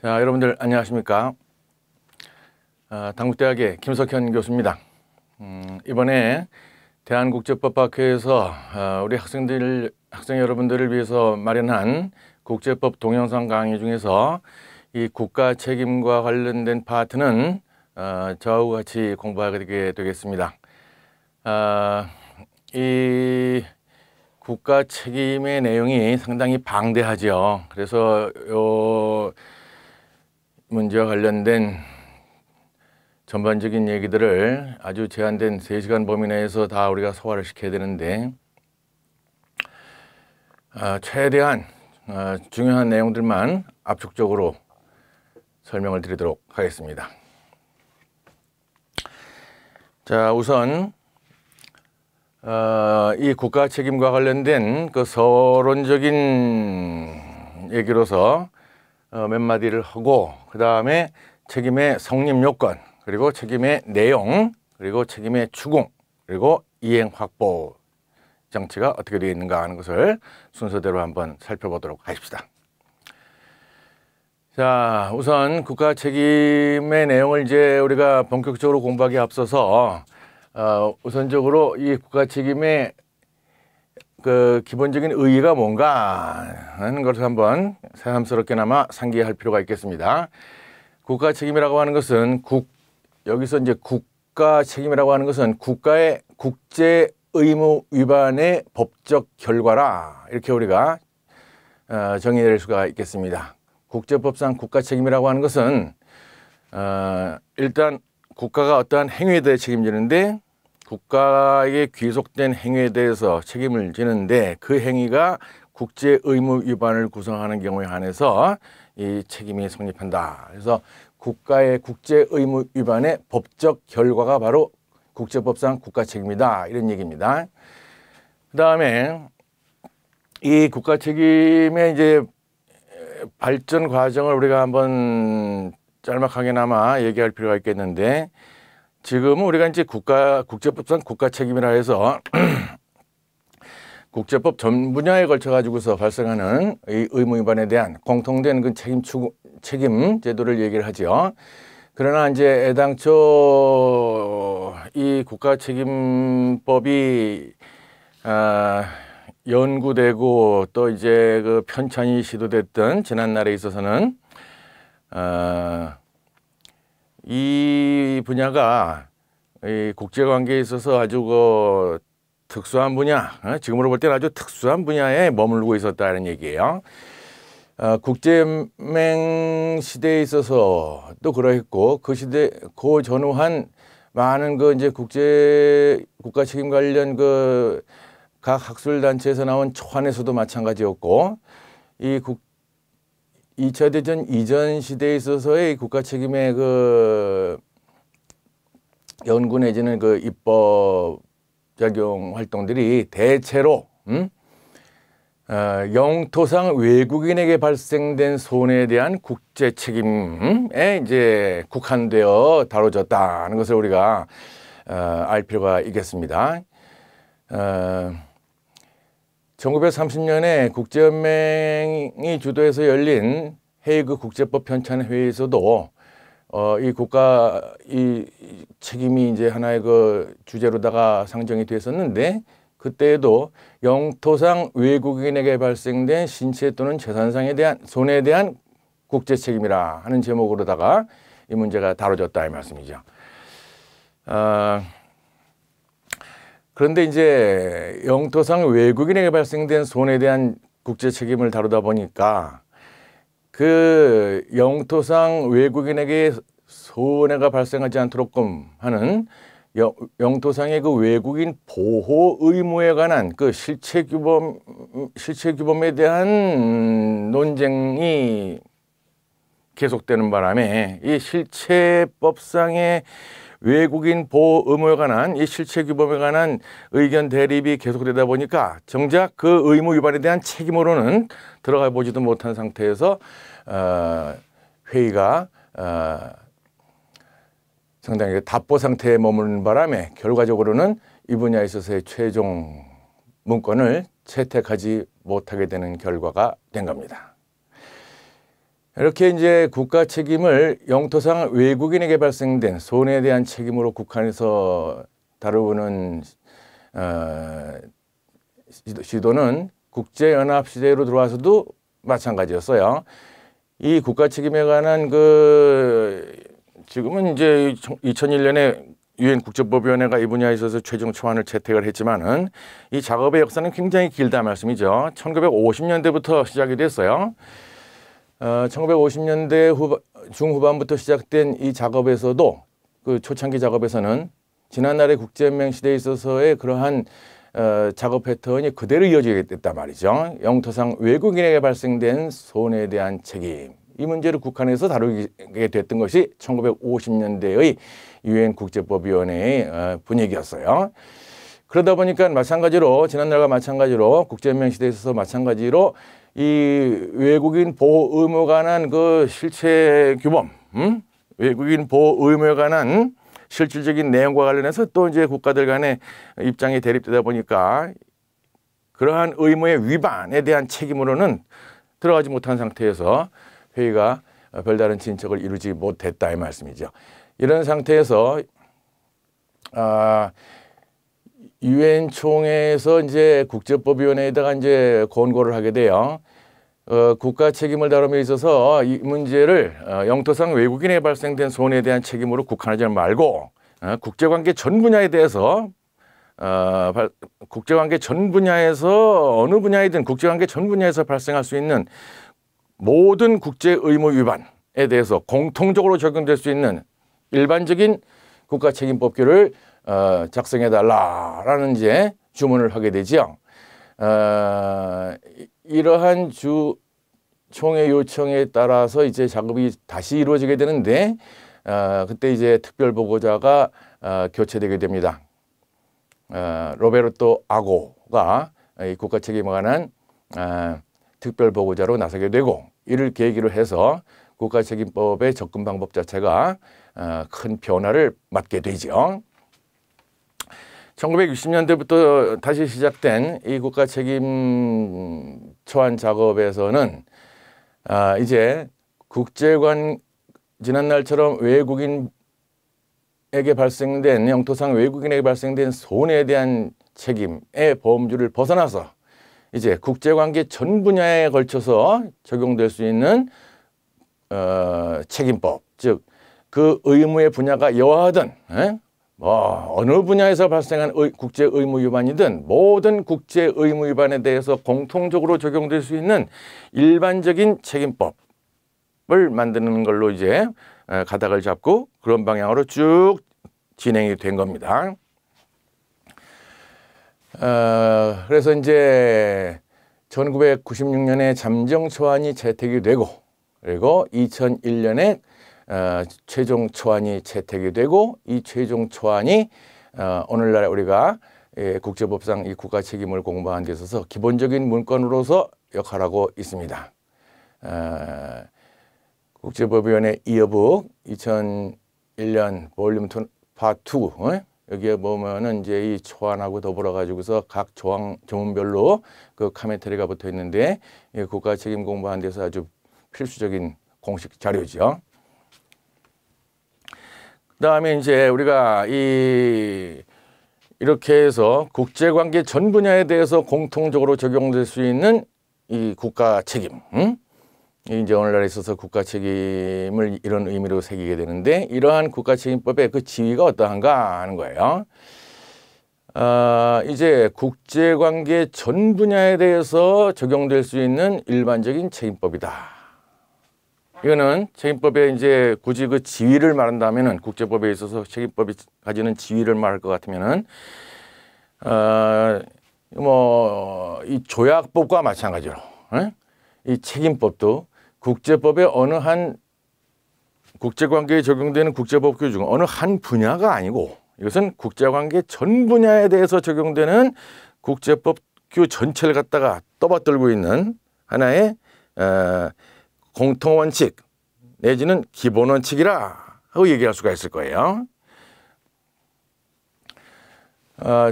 자, 여러분들 안녕하십니까? 당국대학의 김석현 교수입니다. 이번에 대한국제법학회에서 우리 학생 여러분들을 위해서 마련한 국제법 동영상 강의 중에서 이 국가 책임과 관련된 파트는 저하고 같이 공부하게 되겠습니다. 이 국가 책임의 내용이 상당히 방대하죠. 그래서 요 문제와 관련된 전반적인 얘기들을 아주 제한된 3시간 범위 내에서 다 우리가 소화를 시켜야 되는데 최대한 중요한 내용들만 압축적으로 설명을 드리도록 하겠습니다. 자, 우선 이 국가 책임과 관련된 그 서론적인 얘기로서 몇 마디를 하고, 그 다음에 책임의 성립 요건, 그리고 책임의 내용, 그리고 책임의 추궁, 그리고 이행 확보 장치가 어떻게 되어 있는가 하는 것을 순서대로 한번 살펴보도록 하십시다. 자, 우선 국가 책임의 내용을 이제 우리가 본격적으로 공부하기 앞서서 우선적으로 이 국가 책임의 그 기본적인 의의가 뭔가 하는 것을 한번 새삼스럽게나마 상기할 필요가 있겠습니다. 국가 책임이라고 하는 것은 여기서 이제 국가 책임이라고 하는 것은 국가의 국제 의무 위반의 법적 결과라, 이렇게 우리가 정의할 수가 있겠습니다. 국제법상 국가 책임이라고 하는 것은 일단 국가가 어떠한 행위에 대해 책임지는데, 국가에게 귀속된 행위에 대해서 책임을 지는데 그 행위가 국제 의무 위반을 구성하는 경우에 한해서 이 책임이 성립한다. 그래서 국가의 국제 의무 위반의 법적 결과가 바로 국제법상 국가 책임이다, 이런 얘기입니다. 그 다음에 이 국가 국가책임의 이제 발전 과정을 우리가 한번 짤막하게나마 얘기할 필요가 있겠는데, 지금은 우리가 이제 국제법상 국가 책임이라 해서 국제법 전 분야에 걸쳐 가지고서 발생하는 이 의무 위반에 대한 공통된 그 책임 제도를 얘기를 하죠. 그러나 이제 애당초 이 국가 책임법이 연구되고 또 이제 그 편찬이 시도됐던 지난날에 있어서는 이 분야가 이 국제관계에 있어서 아주 그 특수한 분야, 지금으로 볼 때는 아주 특수한 분야에 머물고 있었다는 얘기예요. 국제연맹 시대에 있어서 또 그러했고, 그 시대 그 전후한 많은 그 이제 국가 책임 관련 그 각 학술 단체에서 나온 초안에서도 마찬가지였고, 2차 대전 이전 시대에 있어서의 국가 책임의 그 연구 내지는 그 입법 작용 활동들이 대체로 영토상 외국인에게 발생된 손해에 대한 국제 책임에 이제 국한되어 다뤄졌다는 것을 우리가 알 필요가 있겠습니다. 1930년에 국제연맹이 주도해서 열린 헤이그 국제법 편찬 회의에서도 이 책임이 이제 하나의 그 주제로다가 상정이 됐었는데, 그때에도 영토상 외국인에게 발생된 신체 또는 재산상에 대한 손해에 대한 국제 책임이라 하는 제목으로다가 이 문제가 다뤄졌다, 이 말씀이죠. 그런데 이제 영토상 외국인에게 발생된 손해에 대한 국제 책임을 다루다 보니까 그 영토상 외국인에게 손해가 발생하지 않도록끔 하는 영토상의 그 외국인 보호 의무에 관한 그 실체 규범에 대한 논쟁이 계속되는 바람에 이 실체법상의 외국인 보호 의무에 관한 이 실체 규범에 관한 의견 대립이 계속되다 보니까 정작 그 의무 위반에 대한 책임으로는 들어가 보지도 못한 상태에서 회의가 상당히 답보 상태에 머무는 바람에 결과적으로는 이 분야에 있어서의 최종 문건을 채택하지 못하게 되는 결과가 된 겁니다. 이렇게 이제 국가 책임을 영토상 외국인에게 발생된 손해에 대한 책임으로 국한해서 다루는 시도는 국제연합 시대로 들어와서도 마찬가지였어요. 이 국가 책임에 관한 지금은 이제 2001년에 유엔 국제법위원회가 이 분야에 있어서 최종 초안을 채택을 했지만은 이 작업의 역사는 굉장히 길다 말씀이죠. 1950년대부터 시작이 됐어요. 1950년대 중후반부터 시작된 이 작업에서도 그 초창기 작업에서는 지난날의 국제연맹 시대에 있어서의 그러한 작업 패턴이 그대로 이어지게 됐단 말이죠. 영토상 외국인에게 발생된 손해에 대한 책임. 이 문제를 국한해서 다루게 됐던 것이 1950년대의 유엔 국제법위원회의 분위기였어요. 그러다 보니까 마찬가지로 지난날과 마찬가지로 국제연맹 시대에 있어서 마찬가지로 이 외국인 보호 의무에 관한 그 실체 규범, 외국인 보호 의무에 관한 실질적인 내용과 관련해서 또 이제 국가들 간의 입장이 대립되다 보니까 그러한 의무의 위반에 대한 책임으로는 들어가지 못한 상태에서 회의가 별다른 진척을 이루지 못했다 이 말씀이죠. 이런 상태에서 유엔 총회에서 이제 국제법위원회에다가 이제 권고를 하게 돼요. 국가 책임을 다룸에 있어서 이 문제를 영토상 외국인에 발생된 손해에 대한 책임으로 국한하지 말고 국제관계 전 분야에 대해서 국제관계 전 분야에서 어느 분야이든 국제관계 전 분야에서 발생할 수 있는 모든 국제 의무 위반에 대해서 공통적으로 적용될 수 있는 일반적인 국가 책임법규를 작성해 달라라는 이제 주문을 하게 되지요. 이러한 총회 요청에 따라서 이제 작업이 다시 이루어지게 되는데 그때 이제 특별 보고자가 교체되게 됩니다. 로베르토 아고가 이 국가 책임에 관한 특별 보고자로 나서게 되고 이를 계기로 해서 국가책임법의 접근 방법 자체가 큰 변화를 맞게 되죠. 1960년대부터 다시 시작된 이 국가책임 초안 작업에서는 이제 지난날처럼 외국인에게 발생된 영토상 외국인에게 발생된 손해에 대한 책임의 범주를 벗어나서 이제 국제관계 전 분야에 걸쳐서 적용될 수 있는 책임법, 즉 그 의무의 분야가 여하든 어느 분야에서 발생한 국제 의무 위반이든 모든 국제 의무 위반에 대해서 공통적으로 적용될 수 있는 일반적인 책임법을 만드는 걸로 이제 가닥을 잡고 그런 방향으로 쭉 진행이 된 겁니다. 그래서 이제 1996년에 잠정 초안이 채택이 되고 그리고 2001년에 최종 초안이 채택이 되고 이 최종 초안이 오늘날 우리가 국제법상 이 국가 책임을 공부하는 데 있어서 기본적인 문건으로서 역할하고 있습니다. 국제법위원회 이어북 2001년 볼륨 2 파트 2 여기에 보면은 이제 이 초안하고 더불어 가지고서 각 조문별로 그 카멘터리가 붙어 있는데 이 국가 책임 공부하는 데서 아주 필수적인 공식 자료죠. 그다음에 이제 우리가 이렇게 해서 국제관계 전 분야에 대해서 공통적으로 적용될 수 있는 이 국가 책임, 이제 오늘날에 있어서 국가 책임을 이런 의미로 새기게 되는데 이러한 국가 책임법의 그 지위가 어떠한가 하는 거예요. 이제 국제관계 전 분야에 대해서 적용될 수 있는 일반적인 책임법이다. 이거는 책임법에 이제 굳이 그 지위를 말한다면은 국제법에 있어서 책임법이 가지는 지위를 말할 것 같으면은 이 조약법과 마찬가지로 이 책임법도 국제법의 어느 한 국제관계에 적용되는 국제법규 중 어느 한 분야가 아니고 이것은 국제관계 전 분야에 대해서 적용되는 국제법규 전체를 갖다가 떠받들고 있는 하나의 공통원칙 내지는 기본원칙이라 하고 얘기할 수가 있을 거예요.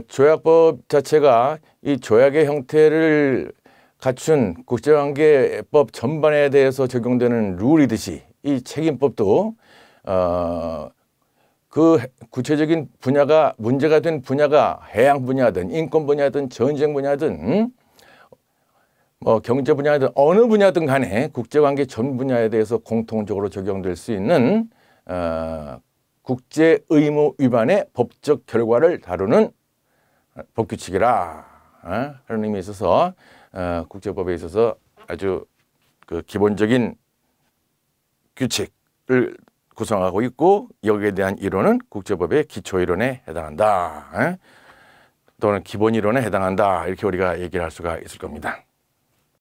조약법 자체가 이 조약의 형태를 갖춘 국제관계법 전반에 대해서 적용되는 룰이듯이 이 책임법도 그 구체적인 분야가 문제가 된 분야가 해양 분야든 인권 분야든 전쟁 분야든 뭐 경제 분야든 어느 분야든 간에 국제관계 전 분야에 대해서 공통적으로 적용될 수 있는 국제 의무 위반의 법적 결과를 다루는 법규칙이라 하는 의미에 있어서 국제법에 있어서 아주 그 기본적인 규칙을 구성하고 있고 여기에 대한 이론은 국제법의 기초이론에 해당한다 또는 기본이론에 해당한다 이렇게 우리가 얘기를 할 수가 있을 겁니다.